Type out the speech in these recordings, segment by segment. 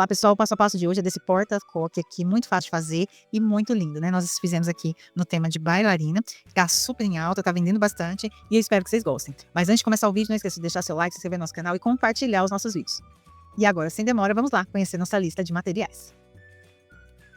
Olá pessoal, o passo a passo de hoje é desse porta-coque aqui, muito fácil de fazer e muito lindo, né? Nós fizemos aqui no tema de bailarina, tá super em alta, tá vendendo bastante e eu espero que vocês gostem. Mas antes de começar o vídeo, não esqueça de deixar seu like, se inscrever no nosso canal e compartilhar os nossos vídeos. E agora, sem demora, vamos lá conhecer nossa lista de materiais.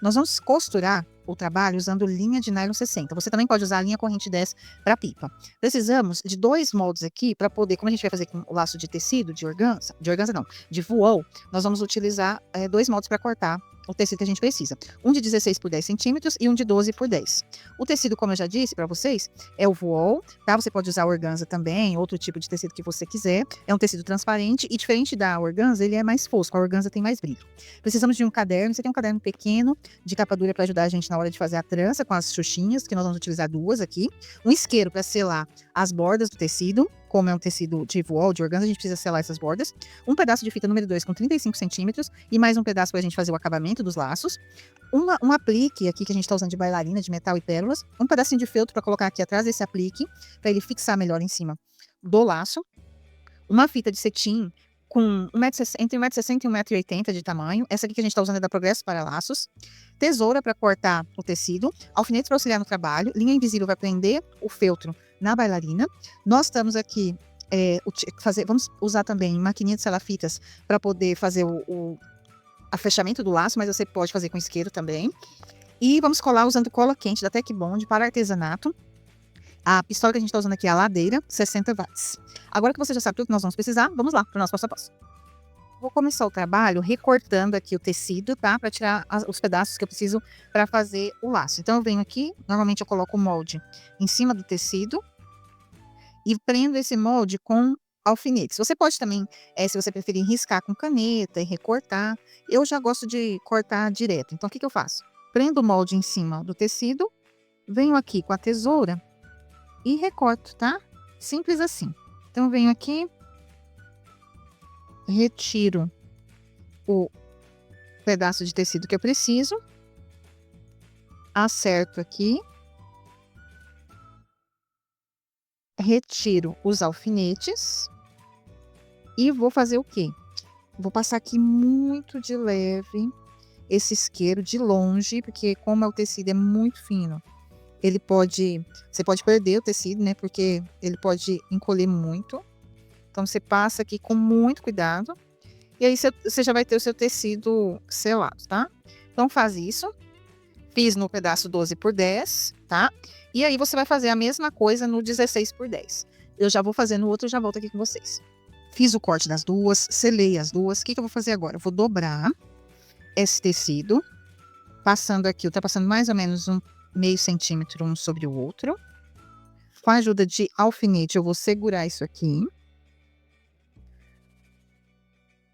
Nós vamos costurar o trabalho usando linha de nylon 60. Você também pode usar a linha corrente 10 para pipa. Precisamos de 2 moldes aqui para poder, como a gente vai fazer com o laço de tecido, de organza não, de voal, nós vamos utilizar 2 moldes para cortar o tecido que a gente precisa. Um de 16 por 10 centímetros e um de 12 por 10. O tecido, como eu já disse para vocês, é o voal, tá? Você pode usar organza também, outro tipo de tecido que você quiser. É um tecido transparente e diferente da organza, ele é mais fosco, a organza tem mais brilho. Precisamos de um caderno, você tem um caderno pequeno de capa dura para ajudar a gente na hora de fazer a trança com as xuxinhas, que nós vamos utilizar 2 aqui. Um isqueiro para selar as bordas do tecido, como é um tecido de voal, de organza, a gente precisa selar essas bordas. Um pedaço de fita número 2 com 35 centímetros e mais um pedaço para a gente fazer o acabamento dos laços. Um aplique aqui que a gente está usando de bailarina, de metal e pérolas. Um pedacinho de feltro para colocar aqui atrás desse aplique, para ele fixar melhor em cima do laço. Uma fita de cetim com entre 1,60 m e 1,80 m de tamanho. Essa aqui que a gente está usando é da Progresso para Laços. Tesoura para cortar o tecido. Alfinete para auxiliar no trabalho. Linha invisível vai prender o feltro na bailarina. Nós estamos aqui, vamos usar também maquininha de selar fitas para poder fazer o fechamento do laço, mas você pode fazer com isqueiro também. E vamos colar usando cola quente da Tec Bond para artesanato. A pistola que a gente está usando aqui é a ladeira, 60 watts. Agora que você já sabe tudo que nós vamos precisar, vamos lá para o nosso passo a passo. Vou começar o trabalho recortando aqui o tecido, tá? Para tirar os pedaços que eu preciso para fazer o laço. Então, eu venho aqui, normalmente eu coloco o molde em cima do tecido e prendo esse molde com alfinetes. Você pode também, se você preferir, riscar com caneta e recortar. Eu já gosto de cortar direto. Então, o que eu faço? Prendo o molde em cima do tecido, venho aqui com a tesoura e recorto, tá? Simples assim. Então, eu venho aqui, retiro o pedaço de tecido que eu preciso, acerto aqui, retiro os alfinetes e vou fazer o quê? Vou passar aqui muito de leve esse isqueiro de longe, porque como o tecido é muito fino, você pode perder o tecido, né? Porque ele pode encolher muito. Então, você passa aqui com muito cuidado. E aí, você já vai ter o seu tecido selado, tá? Então, faz isso. Fiz no pedaço 12 por 10, tá? E aí, você vai fazer a mesma coisa no 16 por 10. Eu já vou fazer no outro e já volto aqui com vocês. Fiz o corte das duas, selei as duas. O que eu vou fazer agora? Eu vou dobrar esse tecido, passando aqui, ultrapassando mais ou menos meio centímetro um sobre o outro. Com a ajuda de alfinete, eu vou segurar isso aqui.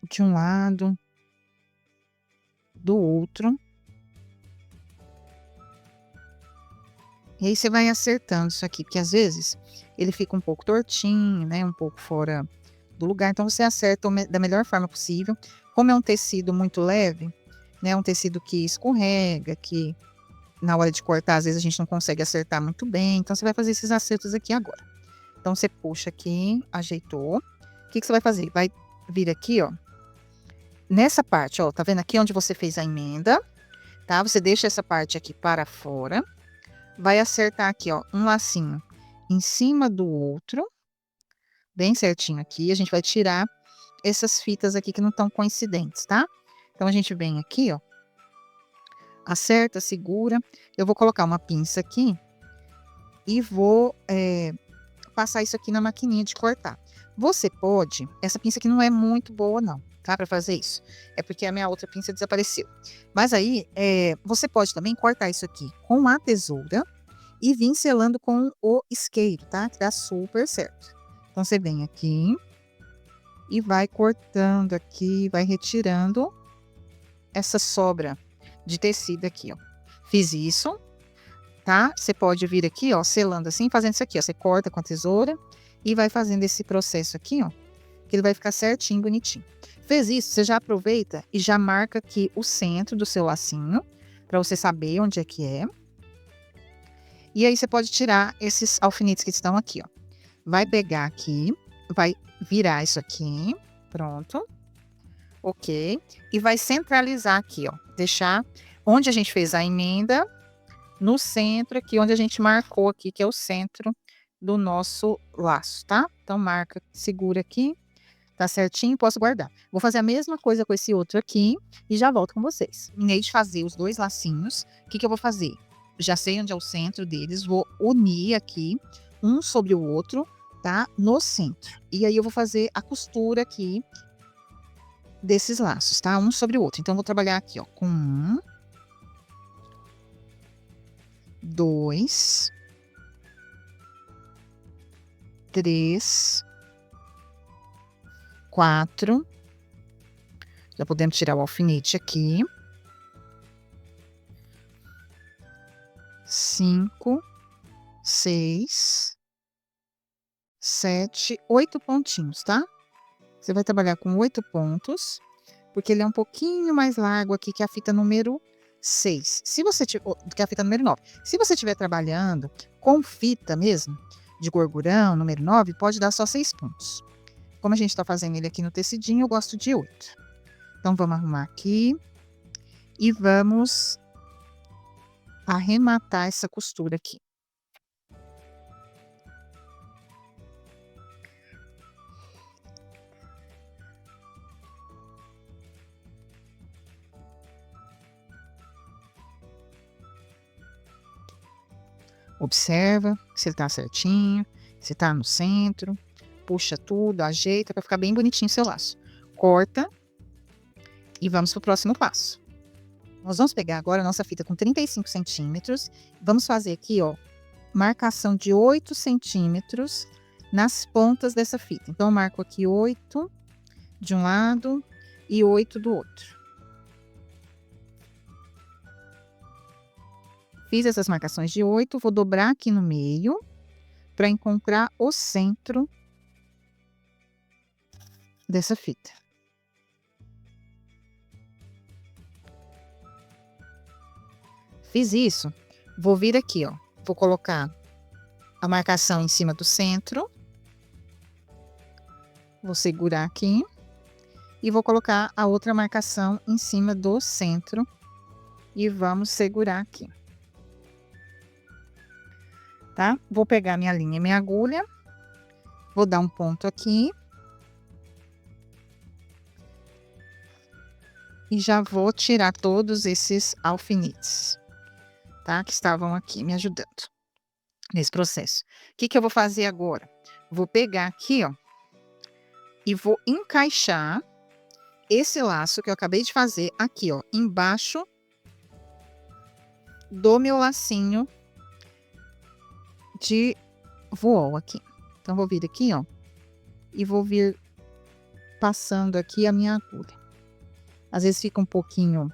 De um lado, do outro. E aí você vai acertando isso aqui, porque às vezes ele fica um pouco tortinho, né? Um pouco fora do lugar. Então você acerta da melhor forma possível. Como é um tecido muito leve, né? Um tecido que escorrega, que na hora de cortar, às vezes a gente não consegue acertar muito bem. Então, você vai fazer esses acertos aqui agora. Então, você puxa aqui, ajeitou. O que você vai fazer? Vai vir aqui, ó. Nessa parte, ó, tá vendo aqui onde você fez a emenda, tá? Você deixa essa parte aqui para fora. Vai acertar aqui, ó, um lacinho em cima do outro. Bem certinho aqui. A gente vai tirar essas fitas aqui que não estão coincidentes, tá? Então, a gente vem aqui, ó. Acerta, segura. Eu vou colocar uma pinça aqui e vou passar isso aqui na maquininha de cortar. Você pode, essa pinça aqui não é muito boa não, tá? Para fazer isso. É porque a minha outra pinça desapareceu. Mas aí, você pode também cortar isso aqui com a tesoura e vir selando com o isqueiro, tá? Que dá super certo. Então, você vem aqui e vai cortando aqui, vai retirando essa sobra de tecido aqui, ó. Fiz isso, tá? Você pode vir aqui, ó, selando assim, fazendo isso aqui, ó. Você corta com a tesoura e vai fazendo esse processo aqui, ó, que ele vai ficar certinho, bonitinho. Fez isso, você já aproveita e já marca aqui o centro do seu lacinho, para você saber onde é que é. E aí, você pode tirar esses alfinetes que estão aqui, ó. Vai pegar aqui, vai virar isso aqui, pronto. ok? E vai centralizar aqui, ó, deixar onde a gente fez a emenda, no centro aqui, onde a gente marcou aqui, que é o centro do nosso laço, tá? Então marca, segura aqui, tá certinho, posso guardar. Vou fazer a mesma coisa com esse outro aqui e já volto com vocês. Terminei de fazer os 2 lacinhos, o que que eu vou fazer? Já sei onde é o centro deles, vou unir aqui, um sobre o outro, tá? No centro. E aí eu vou fazer a costura aqui desses laços, tá? Um sobre o outro. Então, eu vou trabalhar aqui, ó, com 1, 2, 3, 4. Já podemos tirar o alfinete aqui. 5, 6, 7, 8 pontinhos, tá? Você vai trabalhar com 8 pontos, porque ele é um pouquinho mais largo aqui que a fita número 6. Se você tiver, do que a fita número 9. Se você estiver trabalhando com fita mesmo, de gorgurão, número 9, pode dar só 6 pontos. Como a gente tá fazendo ele aqui no tecidinho, eu gosto de 8. Então, vamos arrumar aqui e vamos arrematar essa costura aqui. Observa se ele tá certinho, se tá no centro, puxa tudo, ajeita para ficar bem bonitinho o seu laço. Corta e vamos pro próximo passo. Nós vamos pegar agora a nossa fita com 35 centímetros, vamos fazer aqui, ó, marcação de 8 centímetros nas pontas dessa fita. Então, eu marco aqui 8 de um lado e 8 do outro. Fiz essas marcações de 8, vou dobrar aqui no meio para encontrar o centro dessa fita. Fiz isso, vou vir aqui, ó, vou colocar a marcação em cima do centro. Vou segurar aqui e vou colocar a outra marcação em cima do centro e vamos segurar aqui. Tá? Vou pegar minha linha e minha agulha, vou dar um ponto aqui. E já vou tirar todos esses alfinetes, tá? Que estavam aqui me ajudando nesse processo. O que que eu vou fazer agora? Vou pegar aqui, ó, e vou encaixar esse laço que eu acabei de fazer aqui, ó, embaixo do meu lacinho de voal aqui. Então, vou vir aqui, ó, e vou vir passando aqui a minha agulha. Às vezes fica um pouquinho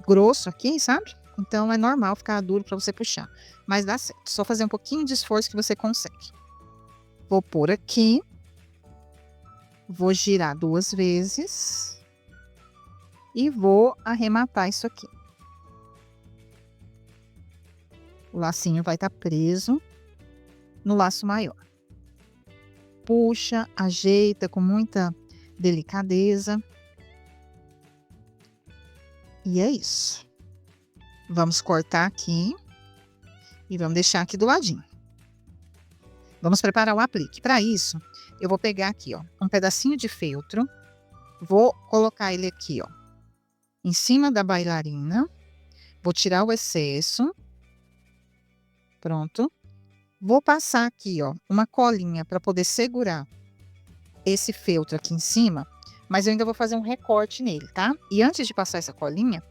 grosso aqui, sabe? Então, é normal ficar duro para você puxar. Mas dá certo. Só fazer um pouquinho de esforço que você consegue. Vou pôr aqui. Vou girar 2 vezes. E vou arrematar isso aqui. O lacinho vai estar preso no laço maior. Puxa, ajeita com muita delicadeza. E é isso. Vamos cortar aqui e vamos deixar aqui do ladinho. Vamos preparar o aplique. Para isso, eu vou pegar aqui, ó, um pedacinho de feltro, vou colocar ele aqui, ó, em cima da bailarina, vou tirar o excesso. Pronto. Vou passar aqui, ó, uma colinha para poder segurar esse feltro aqui em cima, mas eu ainda vou fazer um recorte nele, tá? E antes de passar essa colinha,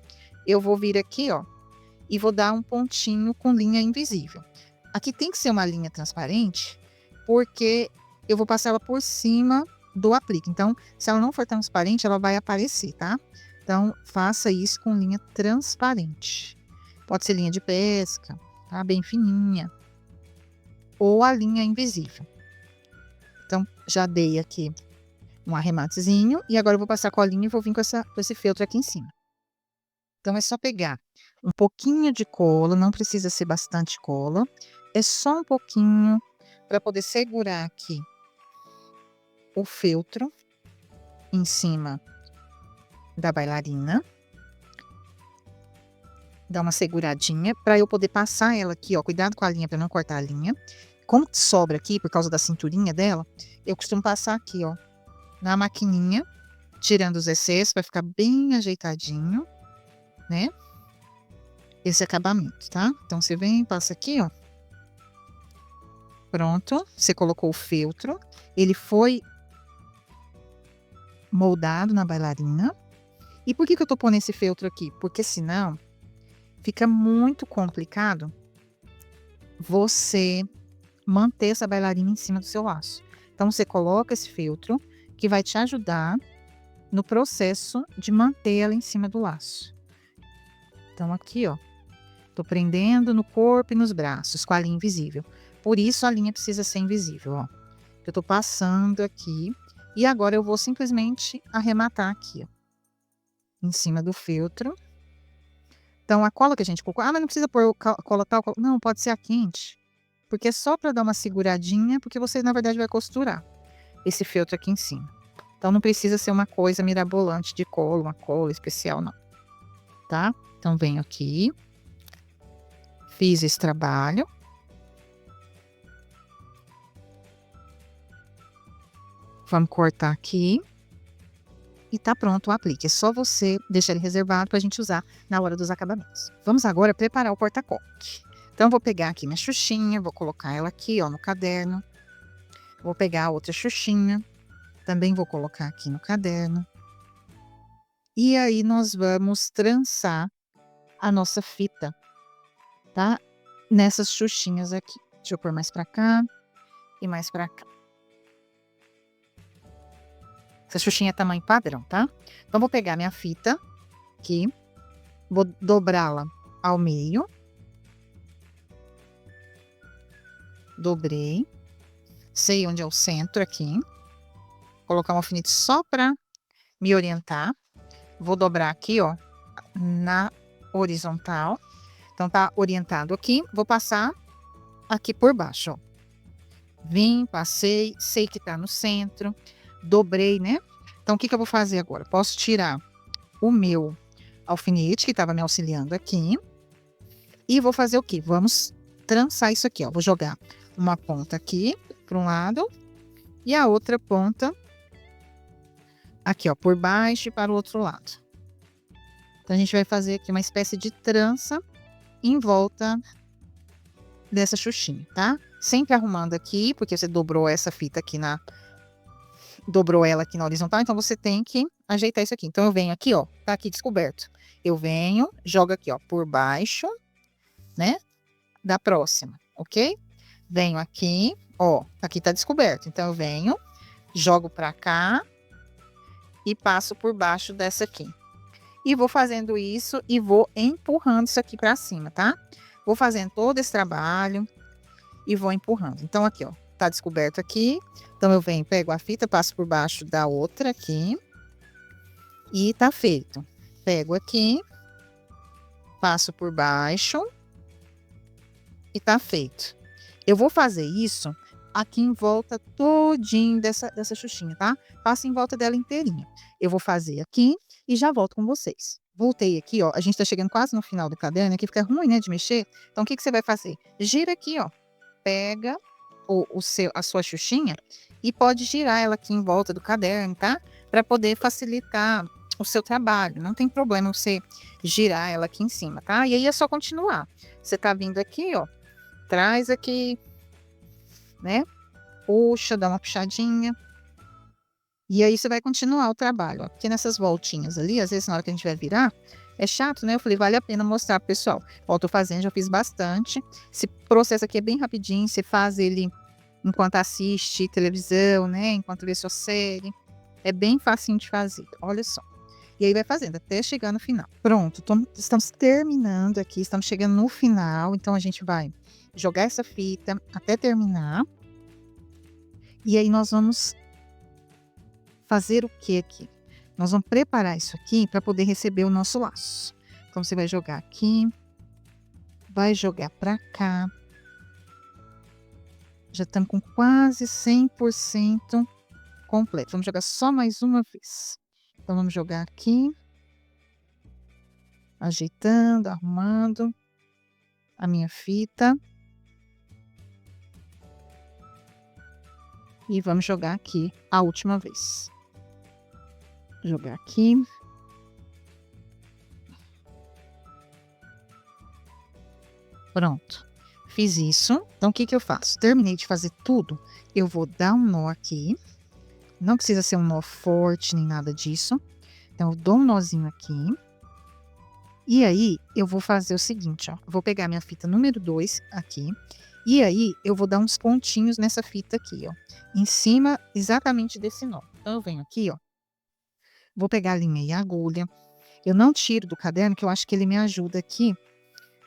eu vou vir aqui, ó, e vou dar um pontinho com linha invisível. Aqui tem que ser uma linha transparente, porque eu vou passar ela por cima do aplique. Então, se ela não for transparente, ela vai aparecer, tá? Então, faça isso com linha transparente. Pode ser linha de pesca, tá? Bem fininha. Ou a linha invisível. Então, já dei aqui um arrematezinho. E agora eu vou passar a colinha e vou vir com esse feltro aqui em cima. Então, é só pegar um pouquinho de cola, não precisa ser bastante cola. É só um pouquinho para poder segurar aqui o feltro em cima da bailarina. Dá uma seguradinha para eu poder passar ela aqui, ó. Cuidado com a linha para não cortar a linha. Como sobra aqui, por causa da cinturinha dela, eu costumo passar aqui, ó, na maquininha, tirando os excessos, vai ficar bem ajeitadinho, né? Esse acabamento, tá? Então, você vem, passa aqui, ó. Pronto, você colocou o feltro, ele foi moldado na bailarina. E por que que eu tô pondo esse feltro aqui? Porque senão fica muito complicado você manter essa bailarina em cima do seu laço. Então, você coloca esse feltro que vai te ajudar no processo de manter ela em cima do laço. Então, aqui, ó, tô prendendo no corpo e nos braços com a linha invisível. Por isso, a linha precisa ser invisível, ó. Eu tô passando aqui e agora eu vou simplesmente arrematar aqui, ó, em cima do feltro. Então, a cola que a gente colocou, mas não precisa pôr cola tal, não, pode ser a quente, porque é só para dar uma seguradinha, porque você, na verdade, vai costurar esse feltro aqui em cima. Então, não precisa ser uma coisa mirabolante de cola, uma cola especial, não, tá? Então, venho aqui, fiz esse trabalho. Vamos cortar aqui. E tá pronto o aplique. É só você deixar ele reservado para a gente usar na hora dos acabamentos. Vamos agora preparar o porta-coque. Então, eu vou pegar aqui minha xuxinha, vou colocar ela aqui, ó, no caderno. Vou pegar a outra xuxinha, também vou colocar aqui no caderno. E aí, nós vamos trançar a nossa fita, tá? Nessas xuxinhas aqui. Deixa eu pôr mais para cá e mais para cá. Essa xuxinha é tamanho padrão, tá? Então, vou pegar minha fita aqui, vou dobrá-la ao meio. Dobrei. Sei onde é o centro aqui. Colocar um alfinete só para me orientar. Vou dobrar aqui, ó, na horizontal. Então, tá orientado aqui. Vou passar aqui por baixo, ó. Vim, passei, sei que tá no centro. Dobrei, né? Então, o que que eu vou fazer agora? Posso tirar o meu alfinete, que estava me auxiliando aqui. E vou fazer o quê? Vamos trançar isso aqui, ó. Vou jogar uma ponta aqui para um lado e a outra ponta aqui, ó, por baixo e para o outro lado. Então, a gente vai fazer aqui uma espécie de trança em volta dessa xuxinha, tá? Sempre arrumando aqui, porque você dobrou essa fita aqui dobrou ela aqui na horizontal, então você tem que ajeitar isso aqui. Então, eu venho aqui, ó, tá aqui descoberto. Eu venho, jogo aqui, ó, por baixo, né, da próxima, ok? Venho aqui, ó, aqui tá descoberto. Então, eu venho, jogo pra cá e passo por baixo dessa aqui. E vou fazendo isso e vou empurrando isso aqui pra cima, tá? Vou fazendo todo esse trabalho e vou empurrando. Então, aqui, ó, tá descoberto aqui. Então, eu venho, pego a fita, passo por baixo da outra aqui. E tá feito. Pego aqui, passo por baixo e tá feito. Eu vou fazer isso aqui em volta todinho dessa xuxinha, tá? Passo em volta dela inteirinha. Eu vou fazer aqui e já volto com vocês. Voltei aqui, ó, a gente tá chegando quase no final do caderno, aqui fica ruim, né, de mexer. Então, o que que você vai fazer? Gira aqui, ó, pega a sua xuxinha e pode girar ela aqui em volta do caderno, tá? Para poder facilitar o seu trabalho. Não tem problema você girar ela aqui em cima, tá? E aí é só continuar. Você tá vindo aqui, ó, traz aqui, né? Puxa, dá uma puxadinha. E aí você vai continuar o trabalho, ó. Porque nessas voltinhas ali, às vezes na hora que a gente vai virar, é chato, né? Eu falei, vale a pena mostrar pro pessoal. Ó, eu tô fazendo, já fiz bastante. Esse processo aqui é bem rapidinho, você faz ele enquanto assiste televisão, né? Enquanto vê sua série. É bem facinho de fazer, olha só. E aí vai fazendo até chegar no final. Pronto, estamos terminando aqui, estamos chegando no final. Então, a gente vai jogar essa fita até terminar. E aí, nós vamos fazer o que aqui? Nós vamos preparar isso aqui para poder receber o nosso laço. Então, você vai jogar aqui, vai jogar para cá. Já estamos com quase 100% completo. Vamos jogar só mais uma vez. Então, vamos jogar aqui. Ajeitando, arrumando a minha fita. E vamos jogar aqui a última vez. Jogar aqui. Pronto. Fiz isso. Então, o que que eu faço? Terminei de fazer tudo. Eu vou dar um nó aqui. Não precisa ser um nó forte, nem nada disso. Então, eu dou um nozinho aqui. E aí, eu vou fazer o seguinte, ó. Vou pegar minha fita número 2 aqui. E aí, eu vou dar uns pontinhos nessa fita aqui, ó. Em cima, exatamente desse nó. Então, eu venho aqui, ó. Vou pegar a linha e a agulha. Eu não tiro do caderno, que eu acho que ele me ajuda aqui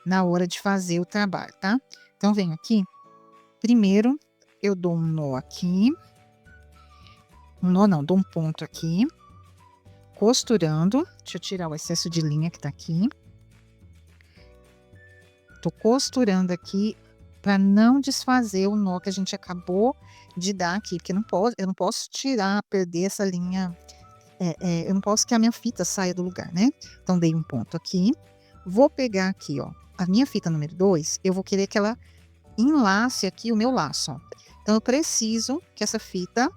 na hora de fazer o trabalho, tá? Então, venho aqui. Primeiro, eu dou um nó aqui. Um nó não, dou um ponto aqui. Costurando. Deixa eu tirar o excesso de linha que tá aqui. Tô costurando aqui para não desfazer o nó que a gente acabou de dar aqui, porque eu não posso tirar, perder essa linha. Eu não posso que a minha fita saia do lugar, né? Então, dei um ponto aqui. Vou pegar aqui, ó, a minha fita número 2, eu vou querer que ela enlace aqui o meu laço, ó. Então, eu preciso que essa fita,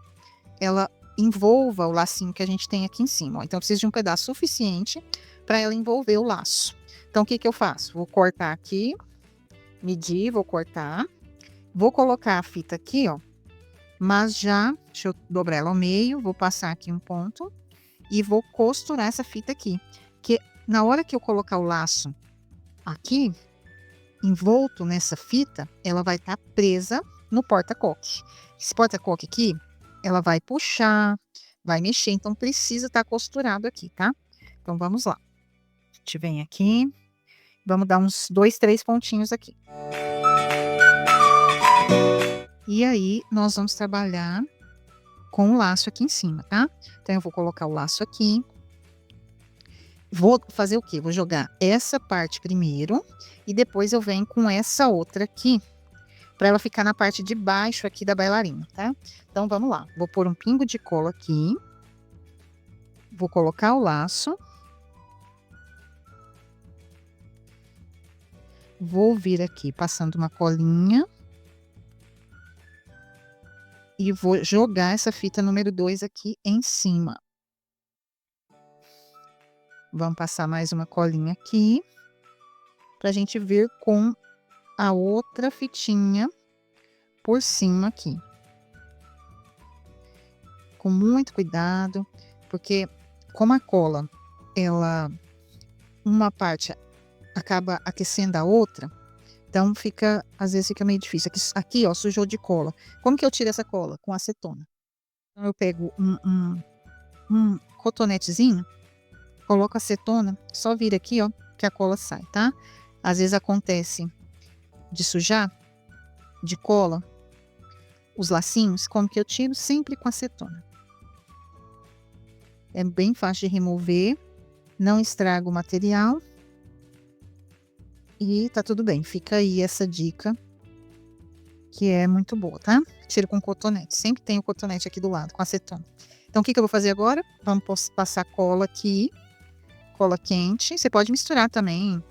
ela envolva o lacinho que a gente tem aqui em cima, ó. Então, eu preciso de um pedaço suficiente para ela envolver o laço. Então, o que que eu faço? Vou cortar aqui, medir, vou cortar. Vou colocar a fita aqui, ó, mas já, deixa eu dobrar ela ao meio, vou passar aqui um ponto e vou costurar essa fita aqui, que na hora que eu colocar o laço aqui, envolto nessa fita, ela vai estar presa no porta-coque. Esse porta-coque aqui, ela vai puxar, vai mexer, então precisa estar costurado aqui, tá? Então, vamos lá. A gente vem aqui, vamos dar uns 2, 3 pontinhos aqui. E aí, nós vamos trabalhar com o laço aqui em cima, tá? Então, eu vou colocar o laço aqui. Vou fazer o quê? Vou jogar essa parte primeiro e depois eu venho com essa outra aqui para ela ficar na parte de baixo aqui da bailarina, tá? Então, vamos lá. Vou pôr um pingo de cola aqui. Vou colocar o laço. Vou vir aqui passando uma colinha. E vou jogar essa fita número 2 aqui em cima. Vamos passar mais uma colinha aqui, pra gente vir com a outra fitinha por cima aqui. Com muito cuidado, porque como a cola, uma parte acaba aquecendo a outra, então às vezes fica meio difícil. Aqui, ó, sujou de cola. Como que eu tiro essa cola? Com acetona. Então, eu pego um cotonetezinho, coloco acetona, só vira aqui, ó, que a cola sai, tá? Às vezes acontece de sujar de cola os lacinhos, como que eu tiro? Sempre com acetona. É bem fácil de remover, não estraga o material. E tá tudo bem, fica aí essa dica, que é muito boa, tá? Tiro com cotonete, sempre tem o cotonete aqui do lado, com acetona. Então, o que que eu vou fazer agora? Vamos passar cola aqui, cola quente. Você pode misturar também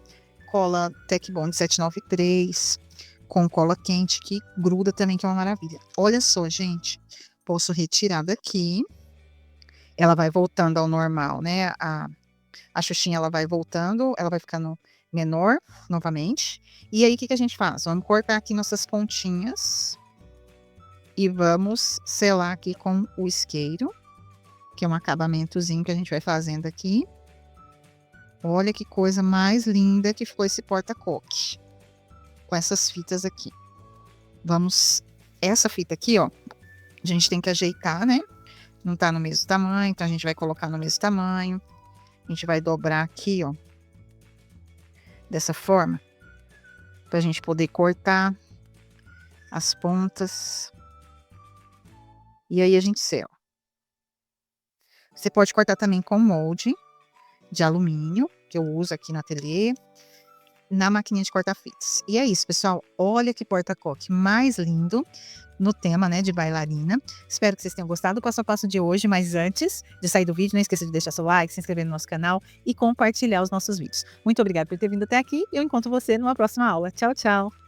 cola Tec Bond 793 com cola quente, que gruda também, que é uma maravilha. Olha só, gente, posso retirar daqui. Ela vai voltando ao normal, né? A xuxinha, ela vai voltando, ela vai ficando menor novamente. E aí, o que que a gente faz? Vamos cortar aqui nossas pontinhas e vamos selar aqui com o isqueiro, que é um acabamentozinho que a gente vai fazendo aqui. Olha que coisa mais linda que ficou esse porta-coque, com essas fitas aqui. Essa fita aqui, ó, a gente tem que ajeitar, né? Não tá no mesmo tamanho, então a gente vai colocar no mesmo tamanho. A gente vai dobrar aqui, ó, dessa forma, pra gente poder cortar as pontas. E aí a gente sela. Você pode cortar também com molde de alumínio, que eu uso aqui na ateliê. na maquininha de cortar fitas. E é isso, pessoal. Olha que porta-coque mais lindo no tema, né, de bailarina. Espero que vocês tenham gostado do passo a passo de hoje, mas antes de sair do vídeo, não esqueça de deixar seu like, se inscrever no nosso canal e compartilhar os nossos vídeos. Muito obrigada por ter vindo até aqui e eu encontro você numa próxima aula. Tchau, tchau!